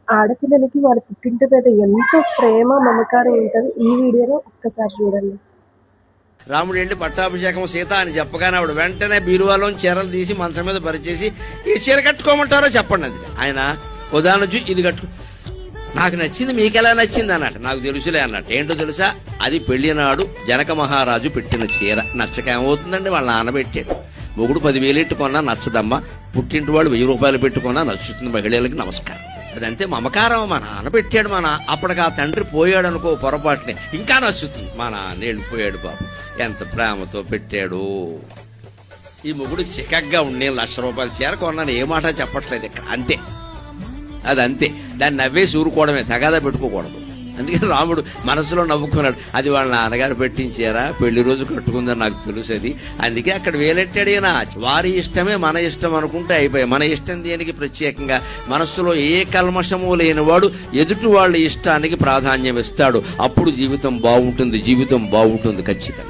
ఆడపిల్లలకి వాళ్ళ పుట్టింటి మీద ఎంతో ప్రేమ, మమకారం ఉంటది. ఈ వీడియోలో ఒక్కసారి చూడండి. రాముడు వెళ్ళి పట్టాభిషేకం సీత అని చెప్పగానే ఆవిడ వెంటనే బీరువాలో చీరలు తీసి మంచం మీద పరిచేసి ఈ చీర కట్టుకోమంటారో చెప్పండి అది. ఆయన ఉదాహరణ ఇది కట్టుకో, నాకు నచ్చింది మీకెలా నచ్చింది అన్నట్టు. నాకు తెలుసులే అన్నట్టు. ఏంటో తెలుసా, అది పెళ్లినాడు జనక మహారాజు పెట్టిన చీర. నచ్చక ఏమవుతుందండి, వాళ్ళ నాన్న పెట్టాడు. మొగుడు 10,000 పెట్టుకున్నా నచ్చదమ్మా, పుట్టింటి వాళ్ళు 1000 రూపాయలు పెట్టుకున్నా నచ్చుతుంది. మహిళలకి నమస్కారం. అదంతే మమకారం. మా నాన్న పెట్టాడు, అప్పటికి ఆ తండ్రి పోయాడు అనుకో పొరపాటునే, ఇంకా నచ్చుతుంది. మా నాన్న వెళ్ళిపోయాడు పాపం, ఎంత ప్రేమతో పెట్టాడు. ఈ మొగుడికి చికగ్గా ఉండి 1,00,000 రూపాయల చీర కొన్నాను, ఏ మాట చెప్పట్లేదు ఇక్కడ. అంతే, అదంతే. దాన్ని నవ్వేసి ఊరుకోవడమే, తగాదా పెట్టుకోకూడదు. అందుకే రాముడు మనసులో నవ్వుకున్నాడు. అది వాళ్ళ నాన్నగారు పెట్టించారా, పెళ్లి రోజు కట్టుకుందని నాకు తెలుసు అది. అందుకే అక్కడ వేలెట్టాడేనా. వారి ఇష్టమే మన ఇష్టం అనుకుంటే అయిపోయాయి. మన ఇష్టం దేనికి ప్రత్యేకంగా, మనస్సులో ఏ కల్మషము లేనివాడు ఎదుటి వాళ్ళ ఇష్టానికి ప్రాధాన్యం ఇస్తాడు. అప్పుడు జీవితం బాగుంటుంది, జీవితం బాగుంటుంది ఖచ్చితంగా.